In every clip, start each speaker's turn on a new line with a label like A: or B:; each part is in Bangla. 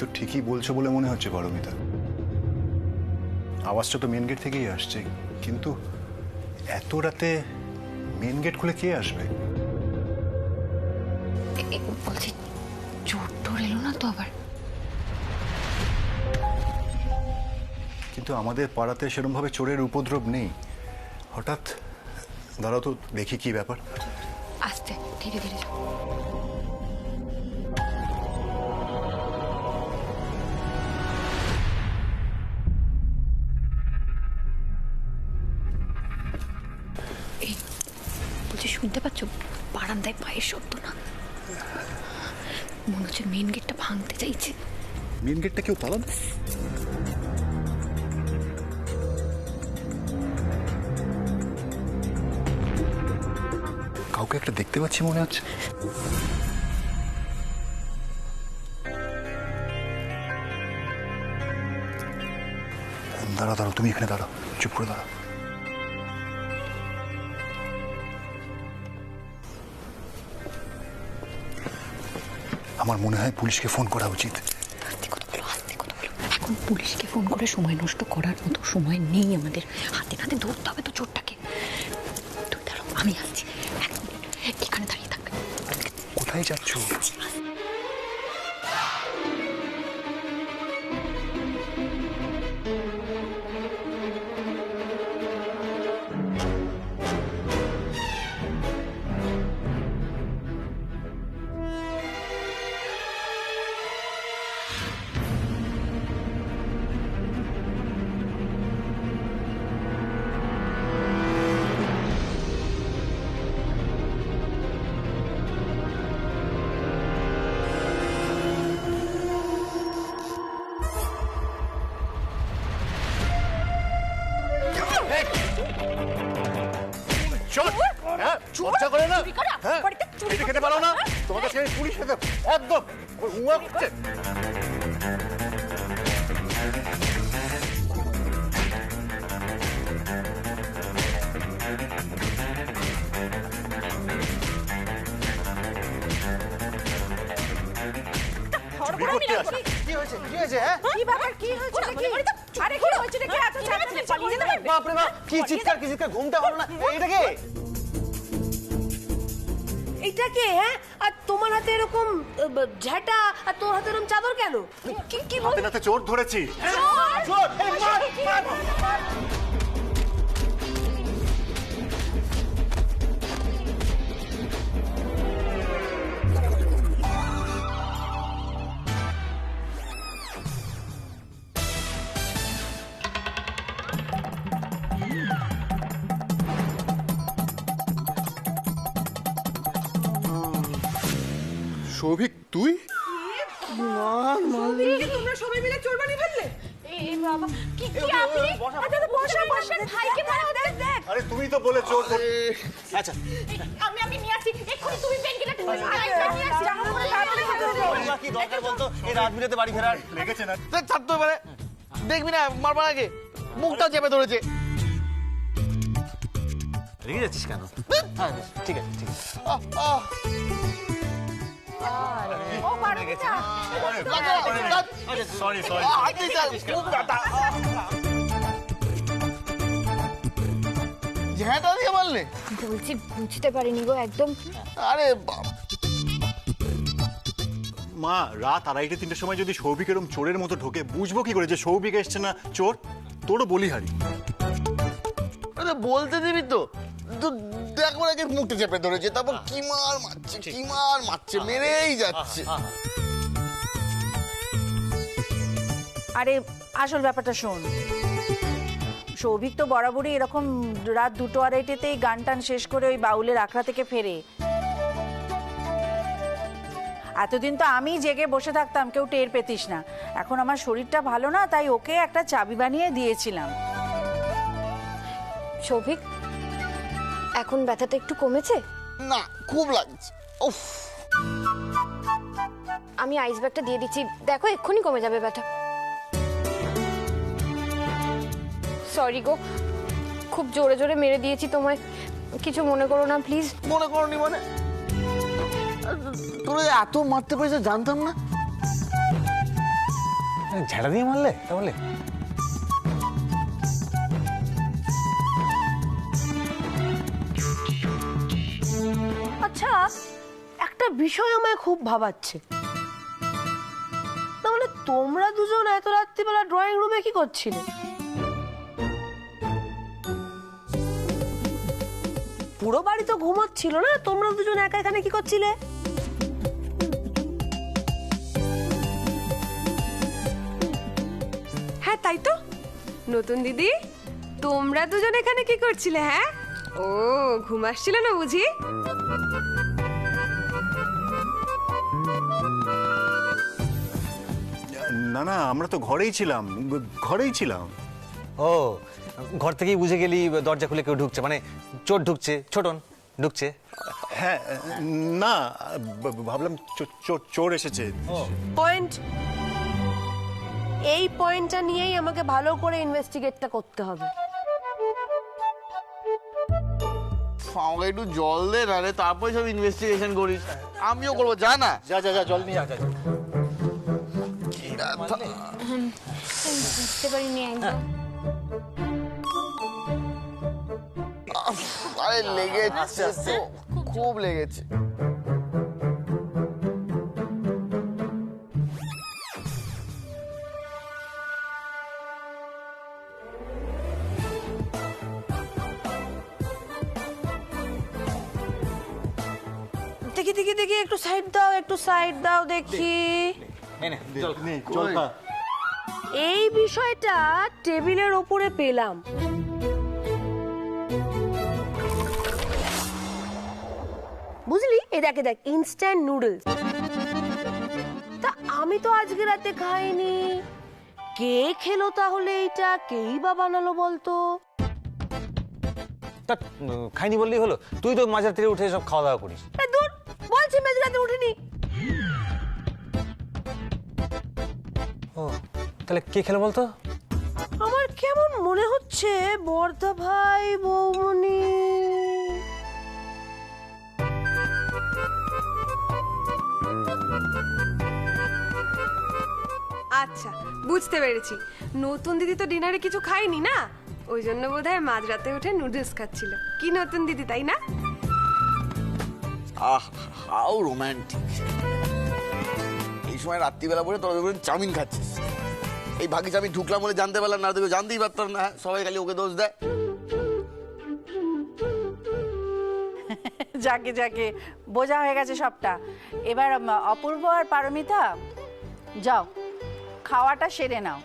A: তো ঠিকই বলছো বলে মনে হচ্ছে পারমিতা। আওয়াজটা তো মেন গেট থেকেই আসছে, কিন্তু এত রাতে মেন গেট খুলে কে আসবে?
B: বলছি চোর টোর এলো না তো আবার?
A: কিন্তু আমাদের পাড়াতে সেরকম ভাবে চোরের উপদ্রব নেই। হঠাৎ দাঁড়াও তো দেখি কি ব্যাপার।
B: আস্তে ধীরে ধীরে যাও। এই বলছি শুনতে পাচ্ছ বারান্দায় পায়ের শব্দ না? মনে হচ্ছে মেন গেটটা ভাঙতে চাইছে।
A: মেন গেটটা কেউ তালা দেয়? কাউকে একটা দেখতে পাচ্ছি মনে হচ্ছে। দাঁড়াও দাঁড়াও, তুমি এখানে দাঁড়াও, চুপ করে দাঁড়াও। আমার মনে হয় পুলিশকে ফোন করা উচিত।
B: এখন পুলিশকে ফোন করে সময় নষ্ট করার মতো সময় নেই আমাদের। হাতে নাতে ধরতে হবে তো চোরটাকে। তুই দাঁড়াও, আমি আসছি, 1 মিনিট এখানে দাঁড়িয়ে থাক।
A: কোথায় যাচ্ছ?
C: লজ্জা করে না? হ্যাঁ, এটা খেতে পারো না? তোমাদের ছেলে পুলিশ একদম হুয়া করছে।
D: কি হয়েছে? কি হয়েছে? হ্যাঁ, কি ব্যাপার? কি হয়েছে? আরে কি হয়েছে? দেখে এত চেঁচামেচি পালিয়ে যাবে?
C: বাপ রে বাপ, কি চিৎকার কি চিৎকার, ঘুমটা হলো না। এটা কে?
D: এটা কে? হ্যাঁ, আর তোমার হাতে এরকম ঝাঁটা আর তোর হাতে এরকম চাদর কেন? কি কি
C: হাতে নাতে চোর ধরেছি।
D: চোর!
C: এই মার, মার।
E: সৌভিক, তুই?
D: তোমরা সবাই মিলে চোর বানিয়ে ফেললে?
B: এই বাবা, কি কি আপনি? আচ্ছা তো বসা বসা ভাইকে মনে হচ্ছে। দেখ
C: আরে তুমি তো বলে চোর ধরে। আচ্ছা,
B: আমি নিয়ে আসি এক্ষুনি, তুমি পেনকিলার নিয়ে আসি।
C: তোমার কি দরকার বলতো এই রাত বিরাতে বাড়ি ফেরার? লেগেছে না?
F: ছাড় তো এবারে, দেখবি না মারবার আগে মুখটা চেপে ধরেছে।
C: রেগে যাচ্ছিস কেন? হ্যাঁ, ঠিক আছে ঠিক আছে।
B: ও পারমিতা,
C: সরি সরি।
F: ঝ্যাঁটা দিয়ে মারলে?
B: বলছি বুঝতে পারিনি গো একদম।
F: আরে বাবা,
A: মা, রাত 2:30-3টের সময় যদি সৌভিক এরকম চোরের মতো ঢোকে, বুঝবো কি করে যে সৌভিক এসছে না চোর? তোরও বলিহারি।
F: আরে বলতে দিবি তো? তো দেখো আগে মুখটা চেপে ধরেছে, তারপর কি মার মারছে, কি মার মারছে, মেরেই যাচ্ছে।
G: আরে আসল ব্যাপারটা শোন, সৌভিক তো বরাবরই এরকম রাত 2-2:30-তেই গান টান শেষ করে ওই বাউলের আখড়া থেকে ফেরে। এতদিন তো আমি জেগে বসে থাকতাম, কেউ টের পেতিস না। এখন আমার শরীরটা ভালো না, তাই ওকে একটা চাবি বানিয়ে দিয়েছিলাম।
B: সৌভিক, এখন ব্যথাটা একটু কমেছে?
F: না, খুব লাগছে। উফ,
B: আমি আইস ব্যাগটা দিয়ে দিচ্ছি, দেখো এক্ষুনি কমে যাবে ব্যথা। সরি গো, খুব জোরে জোরে মেরে দিয়েছি তোমায়, কিছু মনে করো না প্লিজ।
F: মনে করনি মানে? তোরা এত মারতে পেরেছে জানতাম না।
C: ঝাড়া দিয়ে মারলে তাহলে?
D: আচ্ছা, একটা বিষয় আমায় খুব ভাবাচ্ছে। না মানে তোমরা দুজন এত রাত্রিবেলা ড্রয়িং রুমে কি করছিলে? পুরো বাড়ি তো ঘুমোচ্ছিল না, তোমরা দুজন একা এখানে কি করছিলে?
H: হ্যাঁ তাই তো। নতুন দিদি, তোমরা দুজন এখানে কি করছিলে? হ্যাঁ, ও ঘুম আসছিল না বুঝি?
A: না না, আমরা তো ঘরেই ছিলাম, ঘরেই ছিলাম।
C: ও, ঘর থেকেই বুঝে গেলি দরজা খুলে কেউ ঢুকছে, মানে চোর ঢুকছে, ছোটন ঢুকছে?
A: হ্যাঁ, না ভাবলাম চোর এসেছে।
D: পয়েন্ট, এই পয়েন্টটা নিয়েই আমাকে ভালো করে ইনভেস্টিগেটটা করতে হবে।
F: আমাকে একটু জল দে না রে, তারপরে সব ইনভেস্টিগেশন করিস। আমিও করবো, যা না।
C: যা যা যা, জল নিয়ে যা।
I: বুঝতে পারিনি একদম।
F: আরে লেগেছে তো, খুব লেগেছে।
D: দেখি দেখি দেখি, একটু সাইড দাও, একটু সাইড দাও দেখি। এই বিষয়টা টেবিলের ওপরে পেলাম। বুঝলি, এই দেখ দেখ, ইনস্ট্যান্ট নুডলস। তা আমি তো আজকে রাতে খাইনি, কে খেলো তাহলে? এইটা কেই বা বানালো বলতো?
C: তা খাইনি বললেই হলো? তুই তো মাঝরাত থেকে উঠে সব খাওয়া দাওয়া করিস।
D: দূর, বলছি মাঝরাতে উঠিনি।
C: ও, তাহলে কে খেলো বলতো?
D: আমার কেমন মনে হচ্ছে বর্দা ভাই, বৌমনি।
H: আচ্ছা, বুঝতে পেরেছি। নতুন দিদি তো ডিনারে কিছু খায়নি না, ওই জন্য বোধহয় মাঝরাতে উঠে নুডলস খাচ্ছিল। কি নতুন দিদি, তাই না?
F: আহ, হাউ রোমান্টিক। এই সময় রাত্রিবেলা পরে তোরা দেখবেন চাউমিন খাচ্ছিস। এই ভাগিস আমি ঢুকলাম বলে জানতে পারলাম না, দেখো জানতেই পারতাম না। সবাই খালি ওকে দোষ দেয়।
G: যাকে যাকে বোঝা হয়ে গেছে সবটা। এবার অপূর্ব আর পারমিতা, যাও খাওয়াটা সেরে নাও।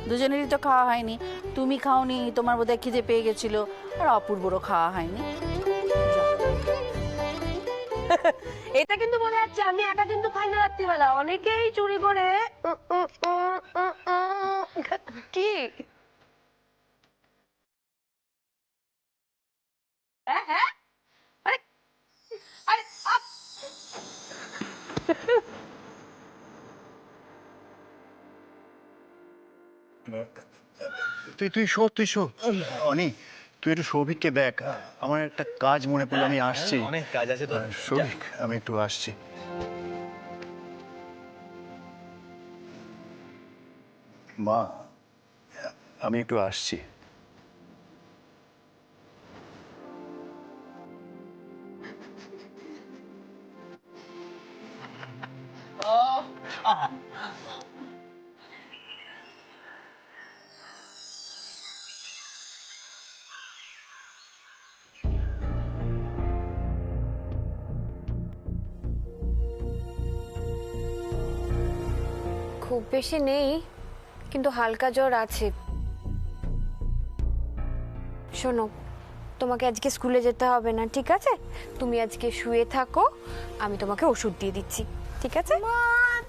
G: দুজনেরই তো খাওয়া হয়নি, তুমি খাওনি, তোমার বোধহয় খিদে পেয়ে গেছিল, আর অপূর্বরও খাওয়া হয়নি।
D: এটা কিন্তু মনে হচ্ছে আমি একা কিন্তু খাই না রাত্রিবেলা, অনেকেই চুরি করে। কি হ্যাঁ, আরে আরে
A: তুই শো। অনি, তুই একটু সৌভিককে দেখ, আমার একটা কাজ মনে পড়লো, আমি আসছি।
C: অনেক কাজ আছে তো।
A: সৌভিক, আমি একটু আসছি। মা, আমি একটু আসছি।
I: খুব বেশি নেই, কিন্তু হালকা জ্বর আছে। শোনো, তোমাকে আজকে স্কুলে যেতে হবে না, ঠিক আছে? তুমি আজকে শুয়ে থাকো, আমি তোমাকে ওষুধ দিয়ে দিচ্ছি, ঠিক আছে?
J: মা,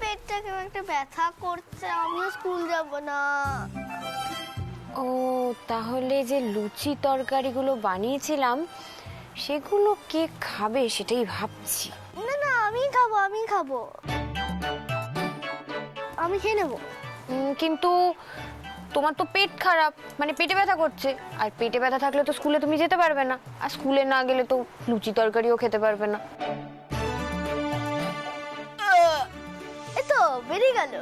J: পেটটা কেমন একটা ব্যথা করছে, আমিও স্কুল যাব না।
I: ও, তাহলে যে লুচি তরকারিগুলো বানিয়েছিলাম সেগুলো কে খাবে সেটাই ভাবছি।
J: না না, আমি খাবো, আমি খাবো, আমি খেয়ে নেবো।
I: কিন্তু তোমার তো পেট খারাপ, মানে পেটে ব্যথা করছে, আর পেটে ব্যথা থাকলে তো স্কুলে তুমি যেতে পারবে না, আর স্কুলে না গেলে তো লুচি তরকারিও খেতে পারবে না।
J: এই তো বেরিয়ে গেল।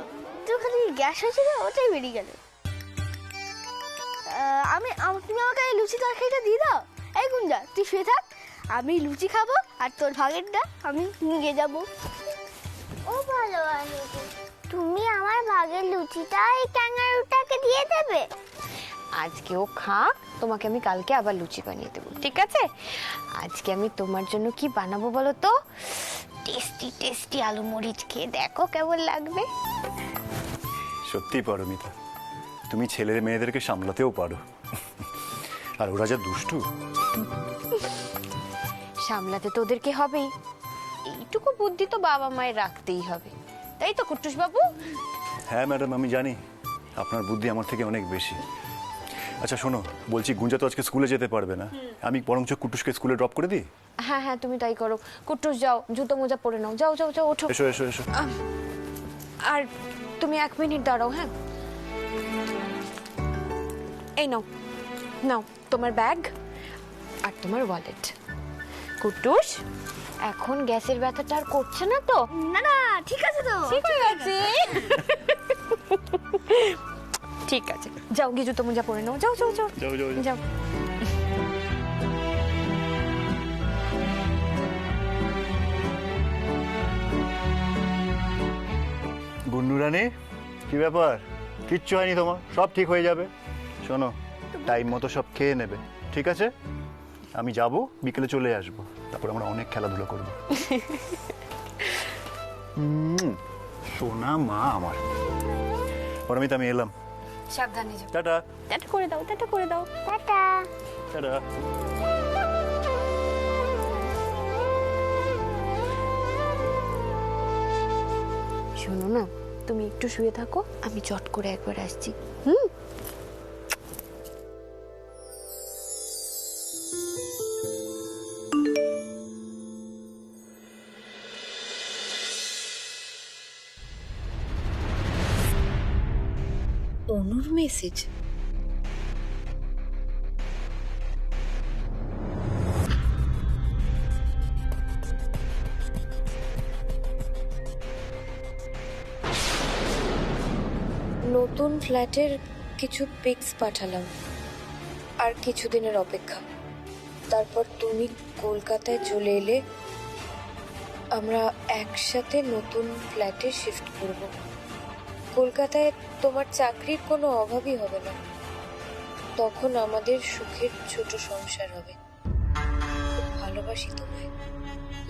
J: একটুখানি গ্যাস হয়েছিল, ওটাই বেরিয়ে গেল। তুমি আমাকে এই লুচি তরকারিটা দিয়ে দাও। এই গুঞ্জা, তুই শুয়ে থাক, আমি লুচি খাবো আর তোর ভাগেরটা আমি নিয়ে যাবো। ও ভালো ভালো, তুমি আমার ভাগের লুচিটা এই ক্যাঙ্গারুটাকে দিয়ে দেবে?
I: আজকে ও খাক, তোমাকে আমি কালকে আবার লুচি বানিয়ে দেবো, ঠিক আছে? আজকে আমি তোমার জন্য কি বানাবো বলো তো? টেস্টি টেস্টি আলু মরিচ, খেয়ে দেখো কেমন লাগবে।
A: সত্যি পারমিতা, তুমি ছেলের মেয়েদেরকে সামলাতেও পারো। আর ওরা যা দুষ্টু।
I: সামলাতে তো ওদেরকে হবেই, এইটুকু বুদ্ধি তো বাবা মায়ের রাখতেই হবে, তাই তো কুট্টুস বাবু?
A: হ্যাঁ ম্যাডাম, আমি জানি আপনার বুদ্ধি আমার থেকে অনেক বেশি। আচ্ছা শোনো, বলছি গুঞ্জা তো আজকে স্কুলে যেতে পারবে না, আমি বরঞ্চ কুটুসকে স্কুলে ড্রপ করে দিই।
I: হ্যাঁ হ্যাঁ, তুমি তাই করো। কুট্টুস যাও, জুতো মোজা পরে নাও, যাও যাও যাও, ওঠো।
A: এসো এসো এসো।
I: আর তুমি 1 মিনিট দাঁড়াও। হ্যাঁ, এই নাও নাও তোমার ব্যাগ আর তোমার ওয়ালেট। কুট্টুস, এখন গ্যাসের ব্যথাটা আর করছে না তো?
J: না না, ঠিক আছে তো,
I: ঠিক আছে। ঠিক আছে, যাও গিয়ে জুতো মোজা পরে নাও, যাও যাও যাও
A: যাও যাও
I: যাও।
A: গুন্নু রানী, কি ব্যাপার? কিচ্ছু হয়নি তোমার, সব ঠিক হয়ে যাবে। শোনো, টাইম মতো সব খেয়ে নেবে, ঠিক আছে? আমি যাব, বিকেলে চলে আসবো, তারপর আমরা অনেক খেলাধুলা করবো। সোনা মা আমার। পারমিতা, আমি এলাম।
I: সাবধানে যাও।
A: টাটা।
I: টাটা করে দাও, টাটা করে দাও।
J: টাটা।
A: টাটা।
I: শোনো না, তুমি একটু শুয়ে থাকো, আমি চট করে একবার আসছি। হুম। অনুর মেসেজ। নতুন ফ্ল্যাটের কিছু পিকস পাঠালাম, আর কিছুদিনের অপেক্ষা, তারপর তুমি কলকাতায় চলে এলে আমরা একসাথে নতুন ফ্ল্যাটে শিফট করব। কলকাতায় তোমার চাকরির কোনো অভাবই হবে না, তখন আমাদের সুখের ছোট সংসার হবে। ভালোবাসি তোমায়,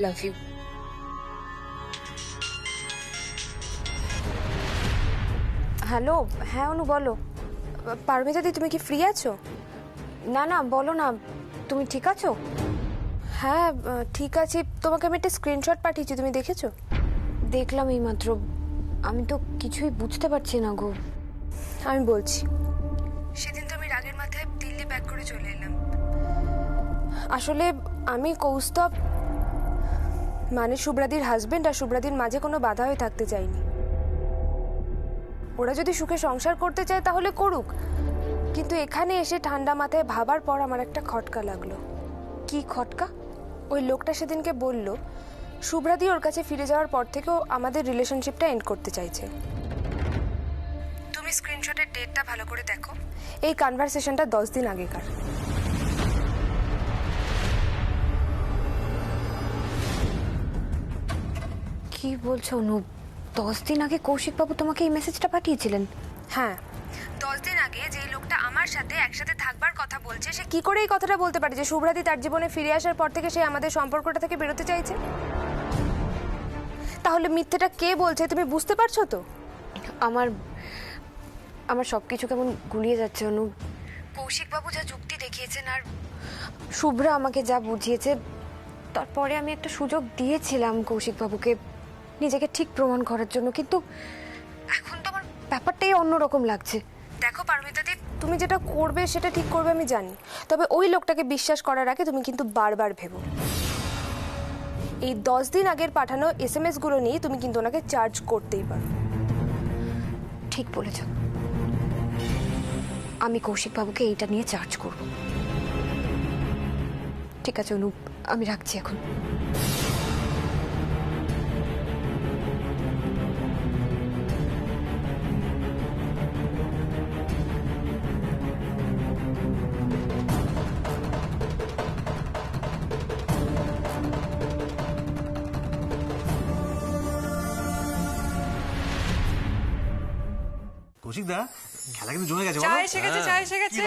I: লাভ ইউ। হ্যালো, হ্যাঁ অনু বলো। পারমিতা দি, তুমি কি ফ্রি আছো? না না, বলো না, তুমি ঠিক আছো? হ্যাঁ ঠিক আছি, তোমাকে আমি একটা স্ক্রিনশট পাঠিয়েছি, তুমি দেখেছো? দেখলাম এইমাত্র, আমি তো কিছুই বুঝতে পারছি না গো। আমি বলছি, সেদিন তো আমি রাগের মাথায় দিল্লি ব্যাক করে চলে এলাম। আসলে আমি কৌস্তব মানে শুভ্রাদির হাজবেন্ড আর শুভ্রাদির মাঝে কোনো বাধা হয়ে থাকতে চাইনি। ওরা যদি সুখে সংসার করতে চায় তাহলে করুক, কিন্তু এখানে এসে ঠান্ডা মাথায় ভাবার পর আমার একটা খটকা লাগলো। কি খটকা? ওই লোকটা সেদিনকে বলল শুভ্রাদি ওর কাছে ফিরে যাওয়ার পর থেকেও আমাদের রিলেশনশিপটা এন্ড করতে চাইছে। তুমি স্ক্রিনশটের ডেটটা ভালো করে দেখো, এই কনভারসেশনটা 10 দিন আগেকার। কি বলছো অনু? 10 দিন আগে কৌশিক বাবু তোমাকে এই মেসেজটা পাঠিয়েছিলেন? হ্যাঁ, 10 দিন আগে যে লোকটা আমার সাথে একসাথে থাকবার কথা বলছে, সে কি করে এই কথাটা বলতে পারে যে শুভ্রাদি তার জীবনে ফিরে আসার পর থেকে সে আমাদের সম্পর্কটা থেকে বেরোতে চাইছে? তাহলে মিথ্যেটা কে বলছে তুমি বুঝতে পারছো তো? আমার সবকিছু কেমন গুলিয়ে যাচ্ছে অনু। কৌশিক বাবু যা যুক্তি দেখিয়েছেন আর শুভ্রা আমাকে যা বুঝিয়েছে, তারপরে আমি একটা সুযোগ দিয়েছিলাম কৌশিক বাবুকে নিজেকে ঠিক প্রমাণ করার জন্য, কিন্তু এখন তো আমার ব্যাপারটাই অন্যরকম লাগছে। দেখো পারমিতাদি, তুমি যেটা করবে সেটা ঠিক করবে আমি জানি, তবে ওই লোকটাকে বিশ্বাস করার আগে তুমি কিন্তু বারবার ভেবো। এই 10 দিন আগের পাঠানো SMS গুলো নিয়ে তুমি কিন্তু ওনাকে চার্জ করতেই পারো। ঠিক বলেছ, আমি কৌশিক বাবুকে এইটা নিয়ে চার্জ করব। ঠিক আছে অনুপ, আমি রাখছি এখন।
C: কৌশিকদা খেলা কিন্তু জমে গেছে,
H: চা এসে গেছে, চা এসে গেছে।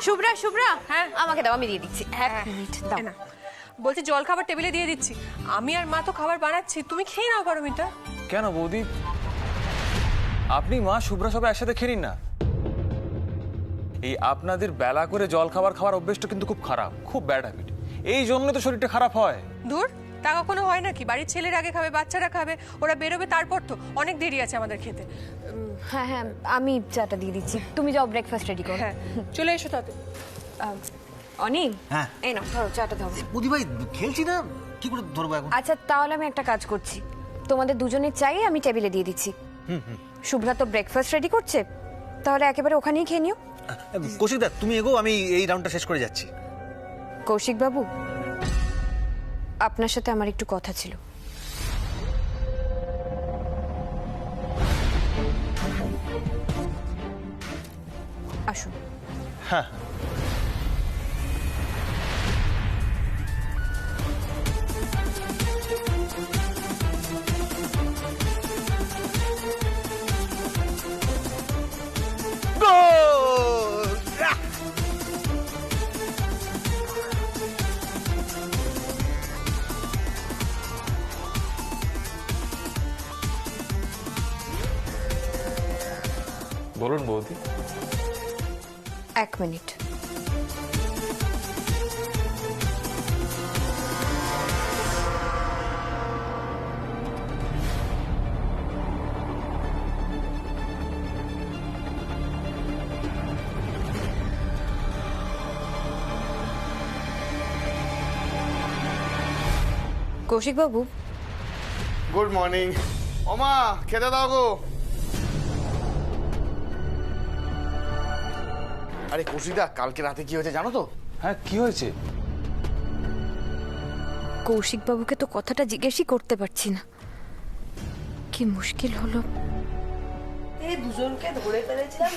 I: শুভ্রা শুভ্রা,
H: হ্যাঁ
I: আমাকে দাও, আমি দিয়ে দিচ্ছি। এক মিনিট দাও।
H: না বলছি জল খাবার টেবিলে দিয়ে দিচ্ছি, আমি আর মা তো খাবার বানাচ্ছি, তুমি খেয়ে নাও পারমিতা।
K: কেন বৌদি, আপনি মা শুভ্রা সবাই একসাথে খেয়ে নিন না। এই আপনাদের বেলা করে জল খাবার খাওয়ার অভ্যেসটা কিন্তু খুব খারাপ, খুব ব্যাড হ্যাবিট। এই জন্য তো শরীরটা খারাপ হয়।
H: দূর, তা কখনো হয় নাকি? বাড়ির ছেলের আগে খাবে, বাচ্চারা খাবে, ওরা বেরোবে, তারপর তো অনেক দেরি আছে আমাদের খেতে।
I: হ্যাঁ হ্যাঁ, আমি চাটা দিয়ে দিচ্ছি, তুমি যাও ব্রেকফাস্ট রেডি করো।
H: হ্যাঁ চলে এসো তাতে।
I: অনিল,
C: হ্যাঁ।
I: এই নাও ধরো, চাটা ধরো।
C: বৌদি ভাই খেলছি না, কি করে ধরবো এখন?
I: আচ্ছা তাহলে আমি একটা কাজ করছি, তোমাদের দুজনের চাই আমি টেবিলে দিয়ে দিচ্ছি। শুভ্রা তো ব্রেকফাস্ট রেডি করছে, তাহলে একেবারে ওখানেই খেয়ে নিও।
C: কৌশিকদা তুমি এগো, আমি এই রাউন্ডটা শেষ করে যাচ্ছি।
I: কৌশিক বাবু, আপনার সাথে আমার একটু কথা ছিল। আসুন।
C: হ্যাঁ
K: বলুন বৌদি।
I: এক মিনিট। কৌশিক বাবু,
F: গুড মর্নিং। ওমা খেতে দাও গো। আরে কৌশিকদা, কালকে রাতে কি হয়েছে জানো তো?
K: হ্যাঁ কি হয়েছে?
I: কৌশিক বাবুকে তো কথাটা জিজ্ঞেসই করতে পারছি না, কি মুশকিল হলো।
D: এই দুজনকে ধরে ফেলেছিলাম।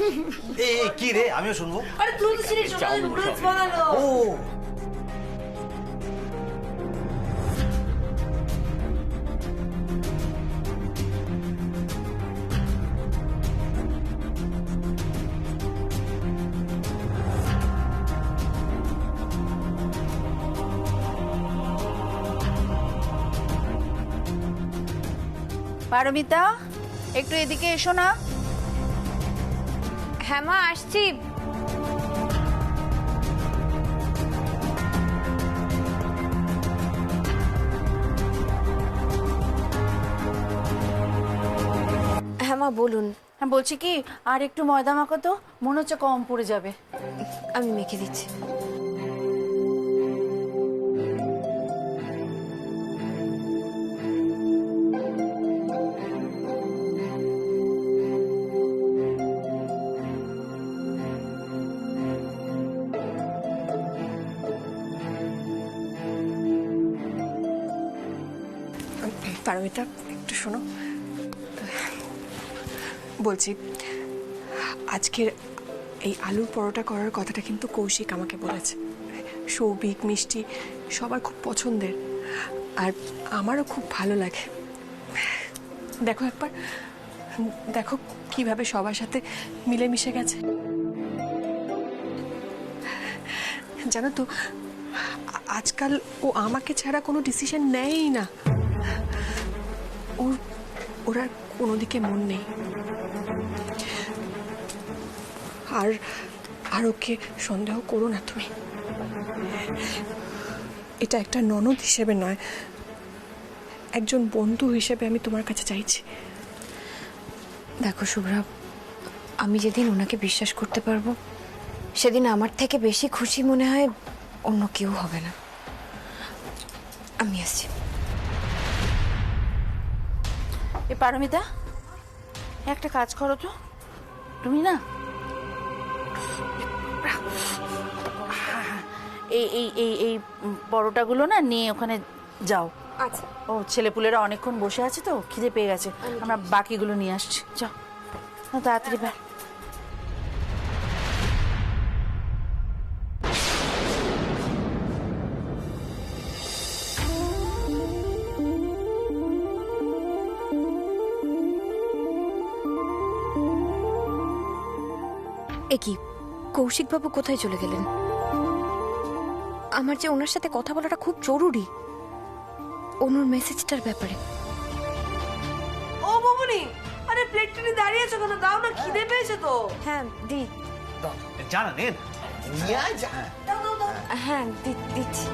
C: এই কি রে, আমিও শুনবো।
D: আরে তুই তো ছিলিস, নুডলস বানালো।
C: ও
G: পারমিতা, একটু এদিকে এসো না।
I: হ্যাঁ মা, আসছি। হ্যাঁ মা বলুন।
G: হ্যাঁ বলছি কি, আর একটু ময়দা মাখো তো, মনে হচ্ছে কম পড়ে যাবে।
I: আমি মেখে দিচ্ছি।
H: পারমিতা একটু শোনো, বলছি আজকের এই আলুর পরোটা করার কথাটা কিন্তু কৌশিক আমাকে বলেছে। সৌভিক, মিষ্টি সবার খুব পছন্দের, আর আমারও খুব ভালো লাগে। দেখো একবার, দেখো কিভাবে সবার সাথে মিলেমিশে গেছে। জানো তো, আজকাল ও আমাকে ছাড়া কোনো ডিসিশন নেয়ই না। ওর আর কোনো দিকে মন নেই। আর ওকে সন্দেহ করো না তুমি। এটা একটা ননদ হিসেবে নয়, একজন বন্ধু হিসেবে আমি তোমার কাছে চাইছি।
I: দেখো শুভ্রা, আমি যেদিন ওনাকে বিশ্বাস করতে পারবো, সেদিন আমার থেকে বেশি খুশি মনে হয় অন্য কেউ হবে না। আমি আসছি।
G: এ পারমিতা, একটা কাজ করো তো, তুমি না এই এই এই এই পরোটাগুলো না নিয়ে ওখানে যাও।
I: আচ্ছা।
G: ও ছেলেপুলেরা অনেকক্ষণ বসে আছে তো, খিদে পেয়ে গেছে, আমরা বাকিগুলো নিয়ে আসছি। যাও তাড়াতাড়ি বের।
I: এ কি, কৌশিকবাবু কোথায় চলে গেলেন? আমার যে ওনার সাথে কথা বলাটা খুব জরুরি, অনুর মেসেজটার ব্যাপারে।
D: ও ববনি, আরে প্লেটটা নিয়ে দাঁড়িয়ে আছো কেন? দাও না, খিদে পেয়েছে তো।
I: হ্যাঁ দি,
C: জানা নেন
D: দাও দাও দাও।
I: হ্যাঁ দিচ্ছি।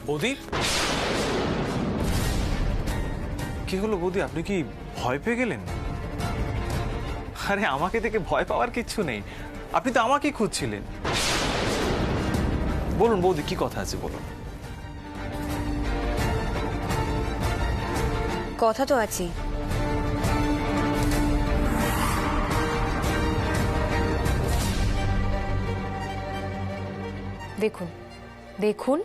K: বৌদি, কি হলো বৌদি? আপনি কি ভয় পেয়ে গেলেন? আরে আমাকে দেখে ভয় পাওয়ার কিচ্ছু নেই, আপনি তো আমাকেই খুঁজছিলেন। বলুন বৌদি, কি কথা আছে বলুন।
I: কথা তো আছেই। দেখুন দেখুন